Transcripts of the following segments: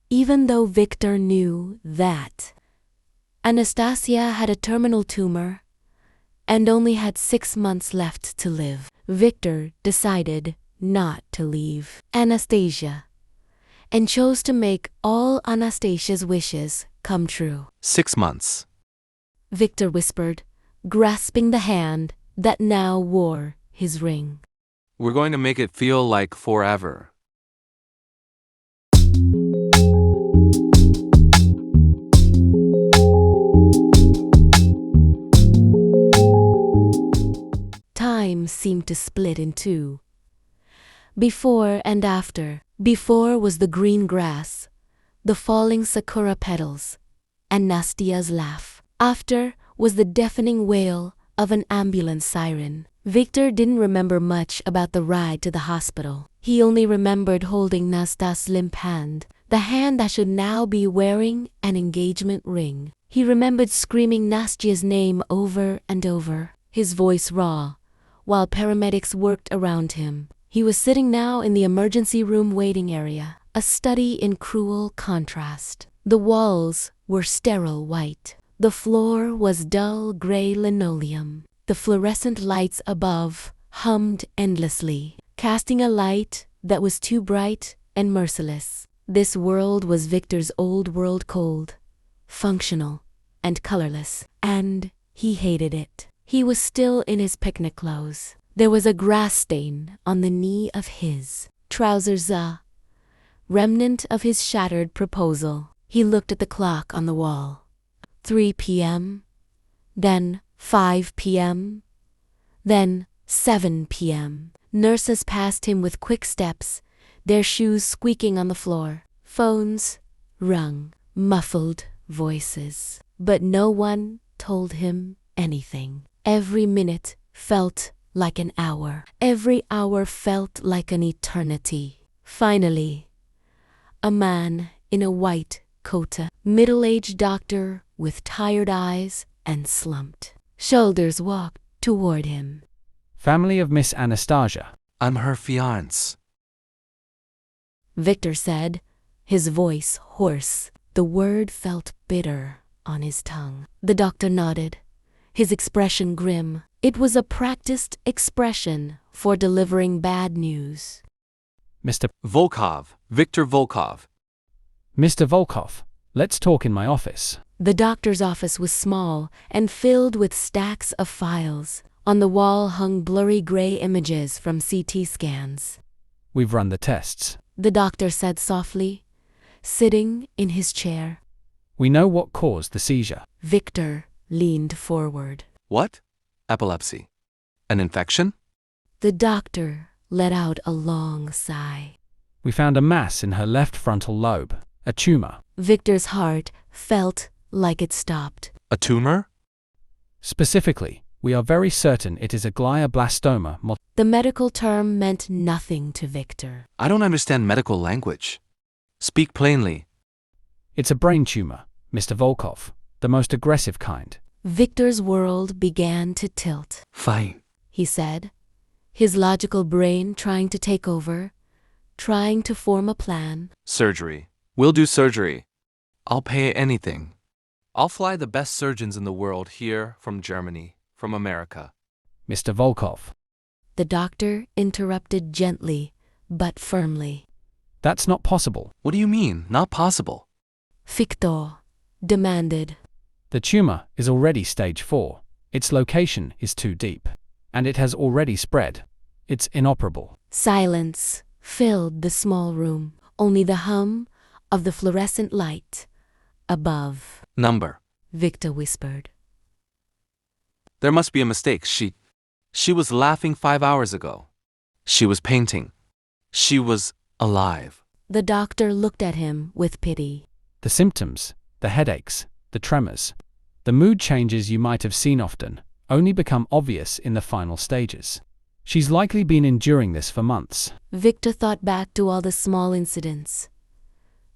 even though Victor knew that Anastasia had a terminal tumor and only had 6 months left to live. Victor decided not to leave Anastasia and chose to make all Anastasia's wishes come true. 6 months. Victor whispered, grasping the hand that now wore his ring. We're going to make it feel like forever. Time seemed to split in two. Before and after. Before was the green grass, the falling sakura petals, and Nastia's laugh. After was the deafening wail of an ambulance siren. Victor didn't remember much about the ride to the hospital. He only remembered holding Nasta's limp hand, the hand that should now be wearing an engagement ring. He remembered screaming Nastia's name over and over, his voice raw, while paramedics worked around him. He was sitting now in the emergency room waiting area, a study in cruel contrast. The walls were sterile white. The floor was dull gray linoleum. The fluorescent lights above hummed endlessly, casting a light that was too bright and merciless. This world was Victor's old world, cold, functional, and colorless, and he hated it. He was still in his picnic clothes. There was a grass stain on the knee of his trousers, a remnant of his shattered proposal. He looked at the clock on the wall. 3 p.m., then 5 p.m., then 7 p.m. Nurses passed him with quick steps, their shoes squeaking on the floor. Phones rung, muffled voices. But no one told him anything. Every minute felt like an hour. Every hour felt like an eternity. Finally, a man in a white coat, a middle-aged doctor with tired eyes and slumped shoulders, walked toward him. Family of Miss Anastasia. I'm her fiancé, Victor said, his voice hoarse. The word felt bitter on his tongue. The doctor nodded, his expression grim. It was a practiced expression for delivering bad news. Mr. Volkov, Victor Volkov. Mr. Volkov, let's talk in my office. The doctor's office was small and filled with stacks of files. On the wall hung blurry gray images from CT scans. We've run the tests. The doctor said softly, sitting in his chair. We know what caused the seizure. Victor leaned forward. What? Epilepsy. An infection? The doctor let out a long sigh. We found a mass in her left frontal lobe, a tumor. Victor's heart felt like it stopped. A tumor? Specifically, we are very certain it is a glioblastoma. The medical term meant nothing to Victor. I don't understand medical language. Speak plainly. It's a brain tumor, Mr. Volkov, the most aggressive kind. Victor's world began to tilt. Fine, he said, his logical brain trying to take over, trying to form a plan. Surgery. We'll do surgery. I'll pay anything. I'll fly the best surgeons in the world here from Germany, from America. Mr. Volkov. The doctor interrupted gently, but firmly. That's not possible. What do you mean, not possible? Victor demanded. The tumor is already stage 4. Its location is too deep. And it has already spread. It's inoperable. Silence filled the small room. Only the hum of the fluorescent light above. Number, Victor whispered. There must be a mistake. She was laughing 5 hours ago. She was painting. She was alive. The doctor looked at him with pity. The symptoms, the headaches, the tremors, the mood changes you might have seen often, only become obvious in the final stages. She's likely been enduring this for months. Victor thought back to all the small incidents.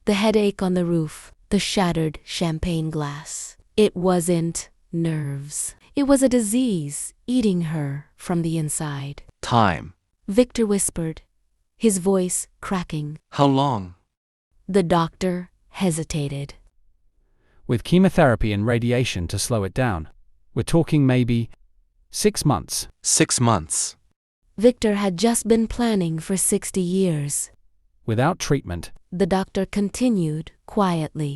The headache on the roof, the shattered champagne glass. It wasn't nerves. It was a disease eating her from the inside. Time. Victor whispered, his voice cracking. How long? The doctor hesitated. With chemotherapy and radiation to slow it down. We're talking maybe 6 months. 6 months. Victor had just been planning for 60 years. Without treatment, The doctor continued quietly.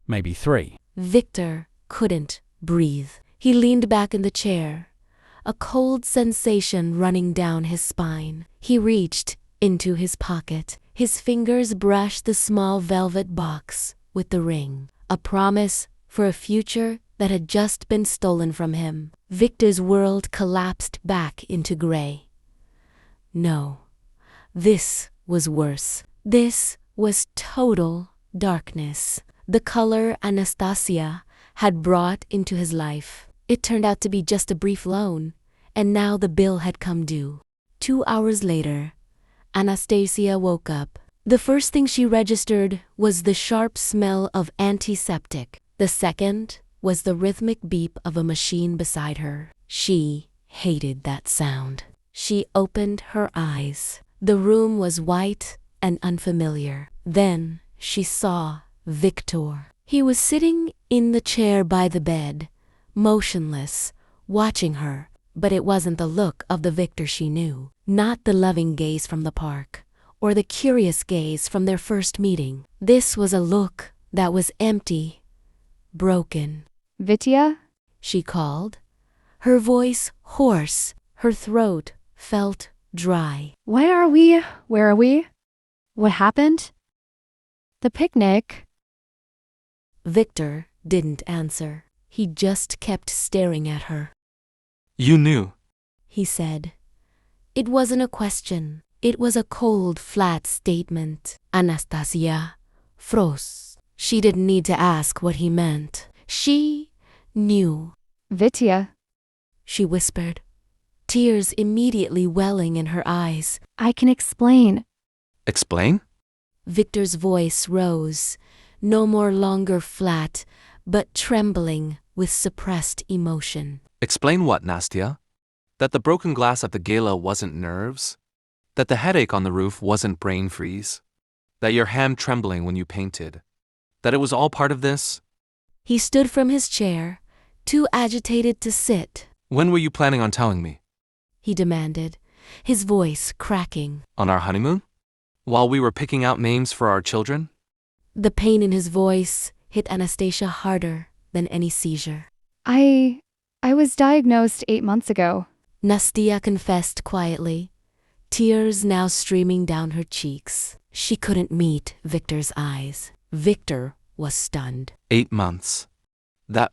maybe 3. Victor couldn't breathe. He leaned back in the chair, a cold sensation running down his spine. He reached into his pocket. His fingers brushed the small velvet box with the ring, a promise for a future that had just been stolen from him. Victor's world collapsed back into gray. No, this was worse. This was total darkness. The color Anastasia had brought into his life. It turned out to be just a brief loan, and now the bill had come due. 2 hours later, Anastasia woke up. The first thing she registered was the sharp smell of antiseptic. The second was the rhythmic beep of a machine beside her. She hated that sound. She opened her eyes. The room was white and unfamiliar. Then she saw Victor. He was sitting in the chair by the bed, motionless, watching her. But it wasn't the look of the Victor she knew. Not the loving gaze from the park, or the curious gaze from their first meeting. This was a look that was empty, broken. Vitya? She called, her voice hoarse, her throat felt dry. Where are we? Where are we? What happened? The picnic. Victor didn't answer. He just kept staring at her. You knew. He said. It wasn't a question. It was a cold, flat statement. Anastasia froze. She didn't need to ask what he meant. She knew. Vitya, She whispered, tears immediately welling in her eyes. I can explain. Explain? Victor's voice rose, no more longer flat, but trembling with suppressed emotion. Explain what, Nastia? That the broken glass at the gala wasn't nerves? That the headache on the roof wasn't brain freeze? That your hand trembling when you painted? That it was all part of this? He stood from his chair, too agitated to sit. When were you planning on telling me? He demanded, his voice cracking. On our honeymoon? While we were picking out names for our children? The pain in his voice hit Anastasia harder than any seizure. I was diagnosed 8 months ago. Nastia confessed quietly, tears now streaming down her cheeks. She couldn't meet Victor's eyes. Victor was stunned. 8 months. That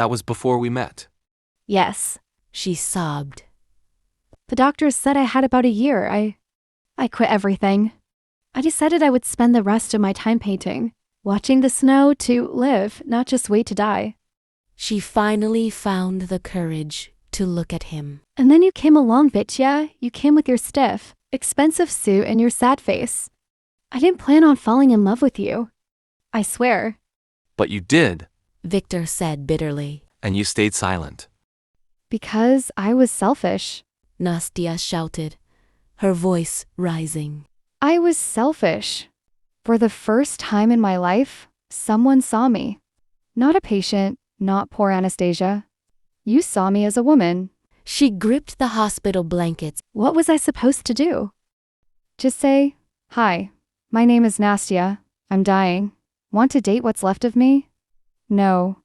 was before we met. Yes. She sobbed. The doctors said I had about a year. I quit everything. I decided I would spend the rest of my time painting, watching the snow to live, not just wait to die. She finally found the courage to look at him. And then you came along, Vitya. You came with your stiff, expensive suit and your sad face. I didn't plan on falling in love with you. I swear. But you did, Victor said bitterly. and you stayed silent. Because I was selfish. Nastia shouted, her voice rising. I was selfish. For the first time in my life, someone saw me. Not a patient, not poor Anastasia. You saw me as a woman. She gripped the hospital blankets. What was I supposed to do? Just say, hi, my name is Nastia. I'm dying. Want to date what's left of me? No.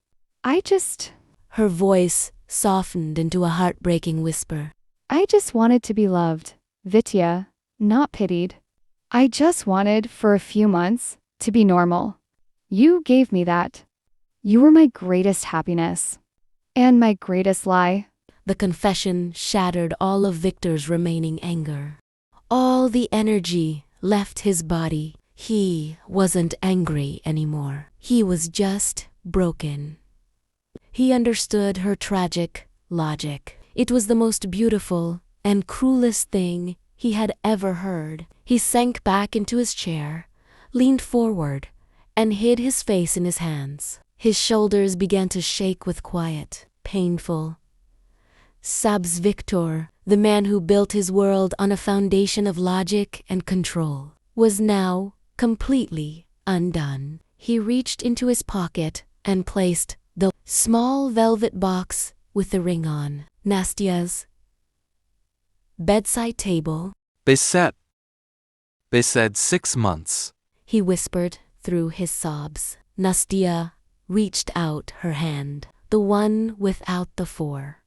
Her voice softened into a heartbreaking whisper. I just wanted to be loved. Vitya, not pitied. I just wanted, for a few months, to be normal. You gave me that. You were my greatest happiness. And my greatest lie. The confession shattered all of Victor's remaining anger. All the energy left his body. He wasn't angry anymore. He was just broken. He understood her tragic logic. It was the most beautiful and cruelest thing he had ever heard. He sank back into his chair, leaned forward, and hid his face in his hands. His shoulders began to shake with quiet, painful sobs. Victor, the man who built his world on a foundation of logic and control, was now completely undone. He reached into his pocket and placed the small velvet box with the ring on Nastia's bedside table. They said 6 months. He whispered through his sobs. Nastia reached out her hand, the one without the 4.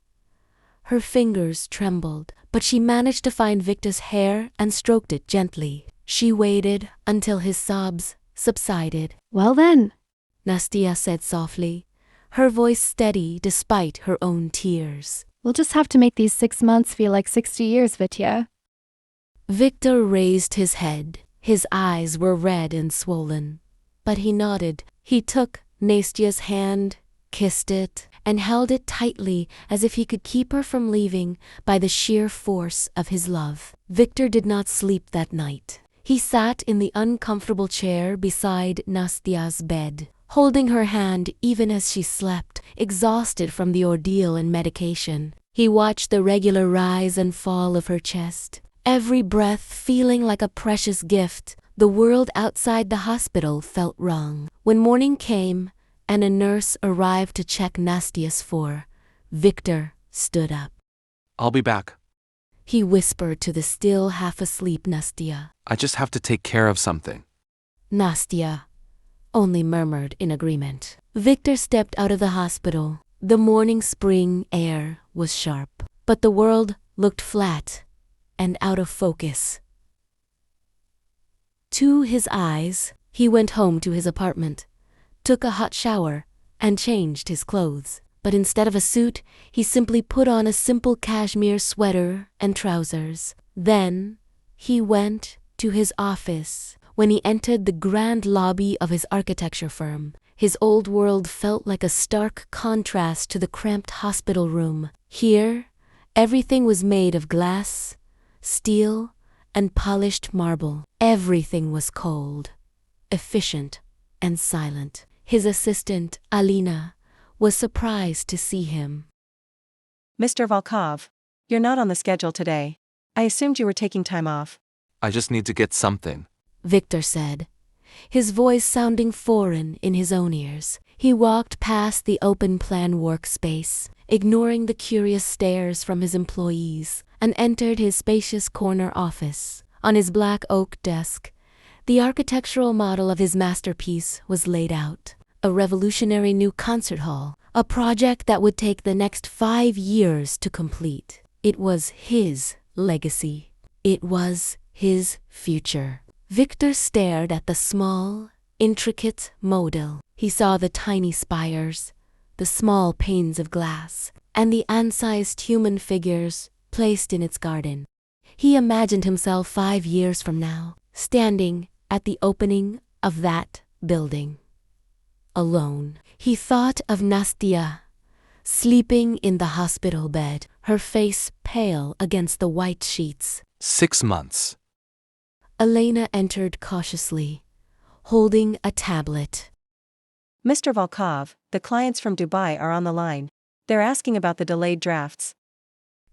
Her fingers trembled, but she managed to find Victor's hair and stroked it gently. She waited until his sobs subsided. Well then, Nastia said softly, her voice steady despite her own tears. we'll just have to make these 6 months feel like 60 years, Vitya. Victor raised his head. His eyes were red and swollen, but he nodded. He took Nastia's hand, kissed it, and held it tightly as if he could keep her from leaving by the sheer force of his love. Victor did not sleep that night. He sat in the uncomfortable chair beside Nastia's bed, holding her hand even as she slept, exhausted from the ordeal and medication. He watched the regular rise and fall of her chest, every breath feeling like a precious gift. The world outside the hospital felt wrong. When morning came and a nurse arrived to check Nastia's 4, Victor stood up. I'll be back. He whispered to the still half-asleep Nastia. I just have to take care of something. Nastia only murmured in agreement. Victor stepped out of the hospital. The morning spring air was sharp, but the world looked flat and out of focus. To his eyes, he went home to his apartment, took a hot shower, and changed his clothes. But instead of a suit, he simply put on a simple cashmere sweater and trousers. Then, he went to his office. When he entered the grand lobby of his architecture firm, his old world felt like a stark contrast to the cramped hospital room. Here, everything was made of glass, steel, and polished marble. Everything was cold, efficient, and silent. His assistant, Alina, was surprised to see him. Mr. Volkov, you're not on the schedule today. I assumed you were taking time off. I just need to get something. Victor said, his voice sounding foreign in his own ears. He walked past the open-plan workspace, ignoring the curious stares from his employees, and entered his spacious corner office. On his black oak desk, the architectural model of his masterpiece was laid out. A revolutionary new concert hall, a project that would take the next 5 years to complete. It was his legacy. It was his future. Victor stared at the small, intricate model. He saw the tiny spires, the small panes of glass, and the ant-sized human figures placed in its garden. He imagined himself 5 years from now, standing at the opening of that building. Alone. He thought of Nastia, sleeping in the hospital bed, her face pale against the white sheets. 6 months. Elena entered cautiously, holding a tablet. Mr. Volkov, the clients from Dubai are on the line. They're asking about the delayed drafts.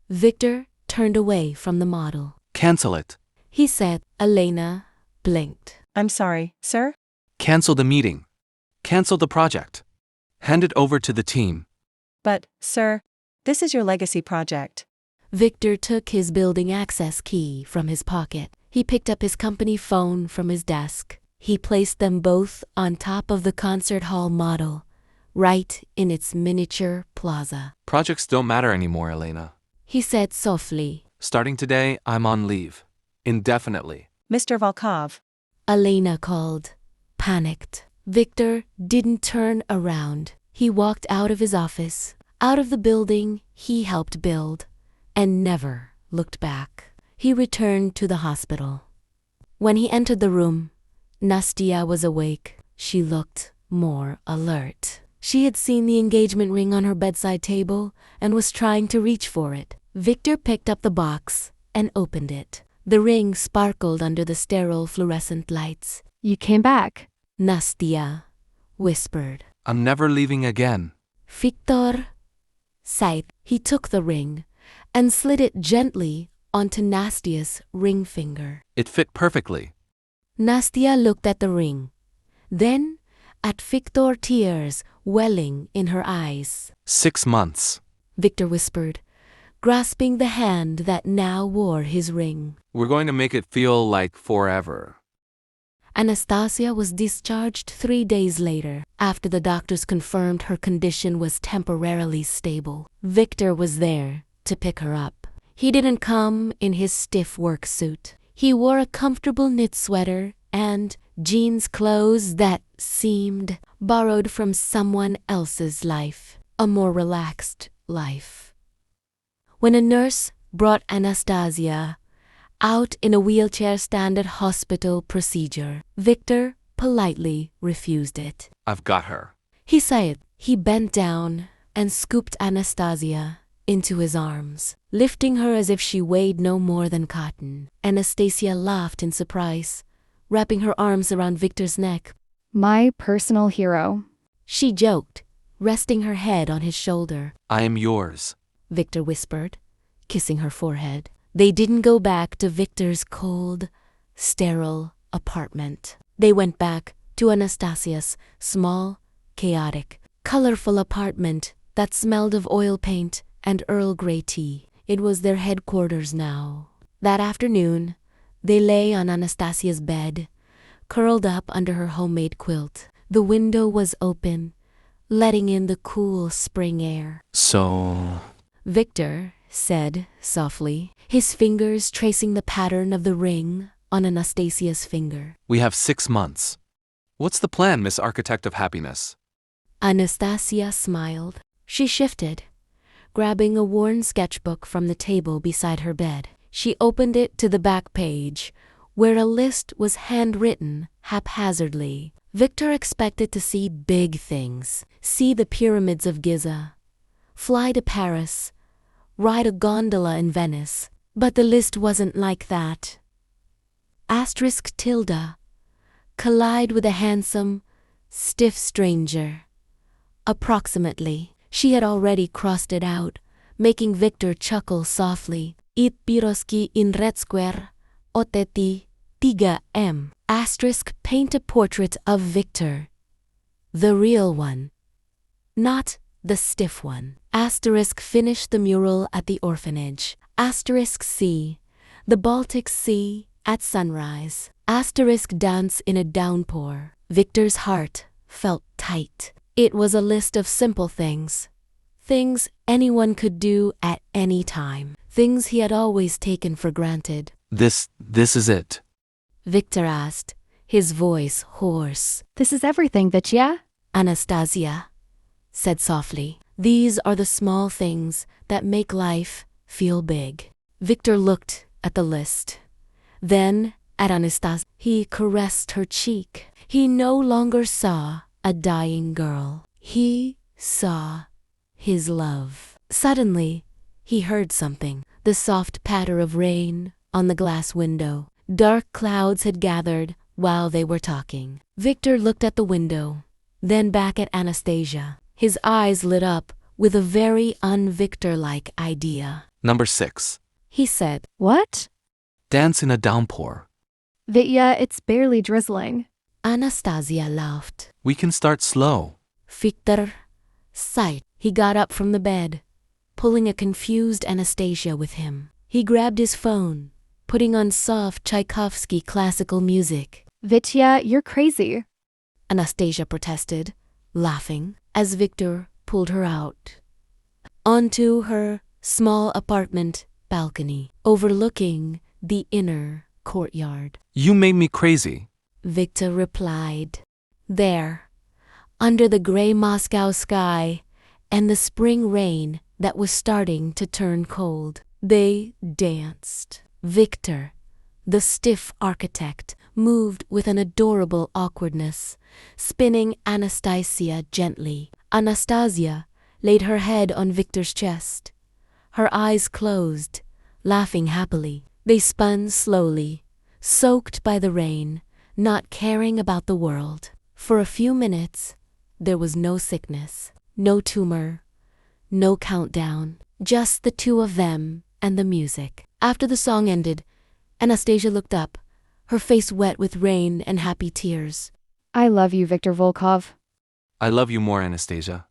Victor turned away from the model. Cancel it. He said. Elena blinked. I'm sorry, sir? Cancel the meeting. Cancel the project. Hand it over to the team. But, sir, this is your legacy project. Victor took his building access key from his pocket. He picked up his company phone from his desk. He placed them both on top of the concert hall model, right in its miniature plaza. Projects don't matter anymore, Elena. He said softly. Starting today, I'm on leave. Indefinitely. Mr. Volkov. Elena called, panicked. Victor didn't turn around. He walked out of his office, out of the building he helped build, and never looked back. He returned to the hospital. When he entered the room, Nastia was awake. She looked more alert. She had seen the engagement ring on her bedside table and was trying to reach for it. Victor picked up the box and opened it. The ring sparkled under the sterile fluorescent lights. You came back. Nastia whispered. I'm never leaving again. Victor sighed. He took the ring and slid it gently onto Nastia's ring finger. It fit perfectly. Nastia looked at the ring. Then, at Victor, tears welling in her eyes. 6 months. Victor whispered, grasping the hand that now wore his ring. We're going to make it feel like forever. Anastasia was discharged 3 days later, after the doctors confirmed her condition was temporarily stable. Victor was there to pick her up. He didn't come in his stiff work suit. He wore a comfortable knit sweater and jeans clothes that seemed borrowed from someone else's life, a more relaxed life. When a nurse brought Anastasia out in a wheelchair standard hospital procedure, Victor politely refused it. I've got her. He said. He bent down and scooped Anastasia into his arms, lifting her as if she weighed no more than cotton. Anastasia laughed in surprise, wrapping her arms around Victor's neck. My personal hero. She joked, resting her head on his shoulder. I am yours. Victor whispered, kissing her forehead. They didn't go back to Victor's cold, sterile apartment. They went back to Anastasia's small, chaotic, colorful apartment that smelled of oil paint and Earl Grey tea. It was their headquarters now. That afternoon, they lay on Anastasia's bed, curled up under her homemade quilt. The window was open, letting in the cool spring air. So... Victor said softly, his fingers tracing the pattern of the ring on Anastasia's finger. we have 6 months. What's the plan, Miss Architect of Happiness? Anastasia smiled. She shifted, grabbing a worn sketchbook from the table beside her bed. She opened it to the back page, where a list was handwritten haphazardly. Victor expected to see big things, see the pyramids of Giza, fly to Paris, ride a gondola in Venice, but the list wasn't like that. Asterisk tilde, collide with a handsome, stiff stranger. Approximately. She had already crossed it out, making Victor chuckle softly. It piroski in red square, oteti, 3M. Asterisk paint a portrait of Victor. The real one. Not the stiff one. Asterisk finish the mural at the orphanage. Asterisk C. The Baltic Sea at sunrise. Asterisk dance in a downpour. Victor's heart felt tight. It was a list of simple things. Things anyone could do at any time. Things he had always taken for granted. This is it. Victor asked, his voice hoarse. This is everything, Vitya. Anastasia said softly, these are the small things that make life feel big. Victor looked at the list. Then at Anastasia. He caressed her cheek. He no longer saw a dying girl. He saw his love. Suddenly, he heard something. The soft patter of rain on the glass window. Dark clouds had gathered while they were talking. Victor looked at the window, then back at Anastasia. His eyes lit up with a very un-Victor-like idea. Number 6. He said, What? Dance in a downpour. Vitya, it's barely drizzling. Anastasia laughed. We can start slow. Victor sighed. He got up from the bed, pulling a confused Anastasia with him. He grabbed his phone, putting on soft Tchaikovsky classical music. Vitya, you're crazy. Anastasia protested, laughing, as Victor pulled her out onto her small apartment balcony, overlooking the inner courtyard. You made me crazy. Victor replied. There, under the gray Moscow sky and the spring rain that was starting to turn cold, they danced. Victor, the stiff architect, moved with an adorable awkwardness, spinning Anastasia gently. Anastasia laid her head on Victor's chest, her eyes closed, laughing happily. They spun slowly, soaked by the rain, not caring about the world. For a few minutes, there was no sickness, no tumor, no countdown, just the two of them and the music. After the song ended, Anastasia looked up, her face wet with rain and happy tears. I love you, Victor Volkov. I love you more, Anastasia.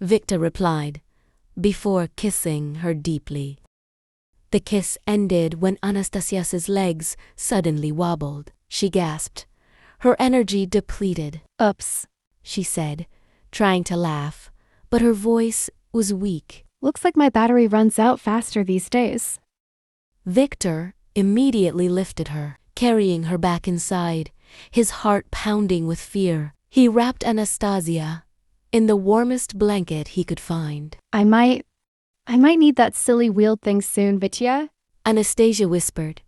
Victor replied, before kissing her deeply. The kiss ended when Anastasia's legs suddenly wobbled. She gasped. Her energy depleted. Oops. She said, trying to laugh, but her voice was weak. Looks like my battery runs out faster these days. Victor immediately lifted her, carrying her back inside, his heart pounding with fear. He wrapped Anastasia in the warmest blanket he could find. I might need that silly wheeled thing soon, Vitya. Anastasia whispered,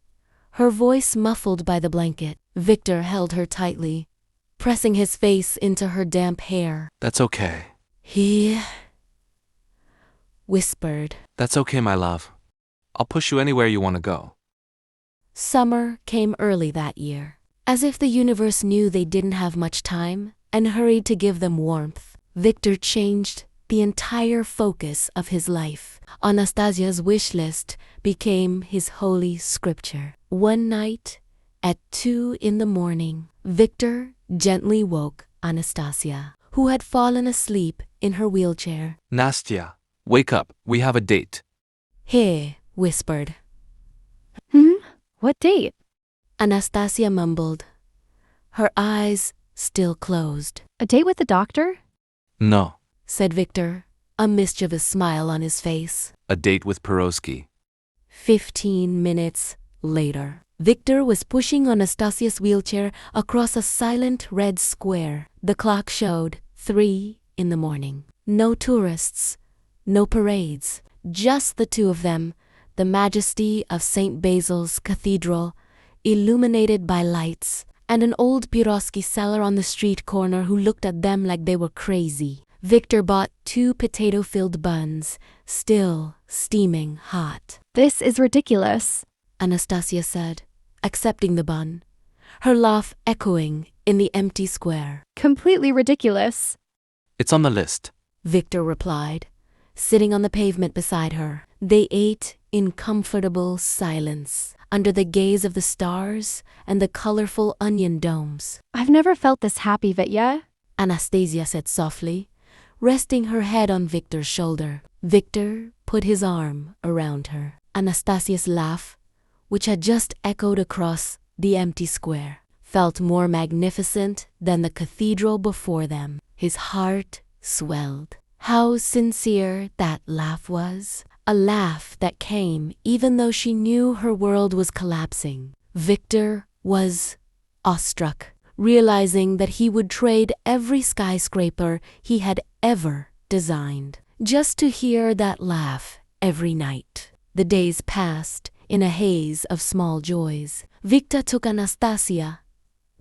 her voice muffled by the blanket. Victor held her tightly, pressing his face into her damp hair. That's okay. He whispered. That's okay, my love. I'll push you anywhere you want to go. Summer came early that year. As if the universe knew they didn't have much time and hurried to give them warmth, Victor changed the entire focus of his life. Anastasia's wish list became his holy scripture. One night, at 2 a.m, Victor gently woke Anastasia, who had fallen asleep in her wheelchair. Nastya, wake up. We have a date. He whispered. What date? Anastasia mumbled, her eyes still closed. A date with the doctor? No. Said Victor, a mischievous smile on his face. A date with Peroski. 15 minutes later, Victor was pushing Anastasia's wheelchair across a silent red square. The clock showed 3 a.m. No tourists, no parades, just the two of them, the majesty of St. Basil's Cathedral, illuminated by lights, and an old Peroski seller on the street corner who looked at them like they were crazy. Victor bought 2 potato-filled buns, still steaming hot. This is ridiculous, Anastasia said, accepting the bun, her laugh echoing in the empty square. Completely ridiculous. It's on the list. Victor replied, sitting on the pavement beside her. They ate in comfortable silence, under the gaze of the stars and the colorful onion domes. I've never felt this happy, Vitya. Anastasia said softly, resting her head on Victor's shoulder. Victor put his arm around her. Anastasia's laugh, which had just echoed across the empty square, felt more magnificent than the cathedral before them. His heart swelled. How sincere that laugh was. A laugh that came even though she knew her world was collapsing. Victor was awestruck, realizing that he would trade every skyscraper he had ever designed just to hear that laugh every night. The days passed in a haze of small joys. Victor took Anastasia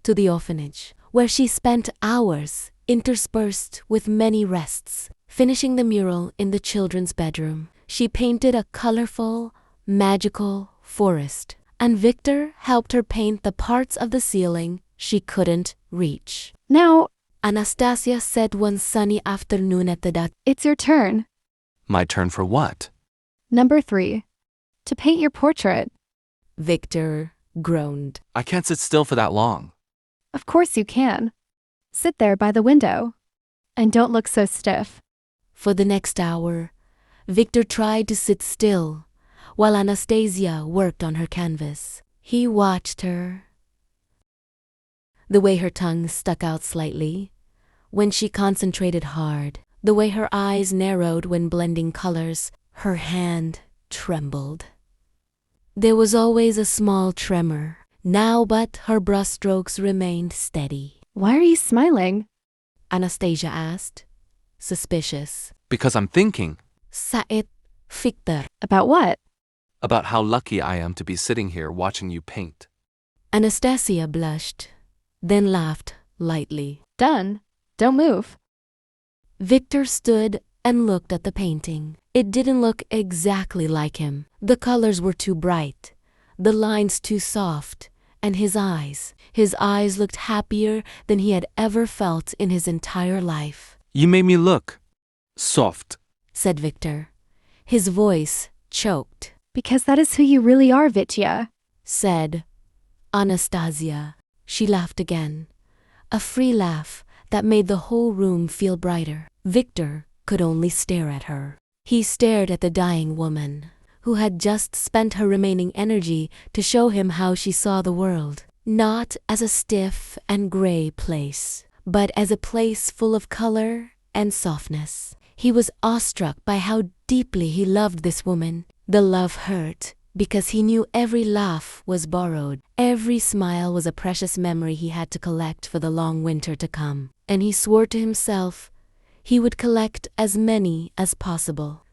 to the orphanage, where she spent hours interspersed with many rests. Finishing the mural in the children's bedroom, she painted a colorful, magical forest, and Victor helped her paint the parts of the ceiling she couldn't reach. Now, Anastasia said one sunny afternoon at the dot. It's your turn. My turn for what? Number 3. To paint your portrait. Victor groaned. I can't sit still for that long. Of course you can. Sit there by the window. And don't look so stiff. For the next hour, Victor tried to sit still while Anastasia worked on her canvas. He watched her, the way her tongue stuck out slightly when she concentrated hard, the way her eyes narrowed when blending colors, her hand trembled. There was always a small tremor now, but her brushstrokes remained steady. Why are you smiling? Anastasia asked, suspicious. Because I'm thinking. Sait Victor. About what? About how lucky I am to be sitting here watching you paint. Anastasia blushed, then laughed lightly. Done. Don't move. Victor stood and looked at the painting. It didn't look exactly like him. The colors were too bright, the lines too soft, and his eyes looked happier than he had ever felt in his entire life. You made me look soft, said Victor. His voice choked. Because that is who you really are, Vitya, said Anastasia. She laughed again, A free laugh that made the whole room feel brighter. Victor could only stare at her. He stared at the dying woman, who had just spent her remaining energy to show him how she saw the world. Not as a stiff and gray place, but as a place full of color and softness. He was awestruck by how deeply he loved this woman. The love hurt, because he knew every laugh was borrowed. Every smile was a precious memory he had to collect for the long winter to come. And he swore to himself he would collect as many as possible.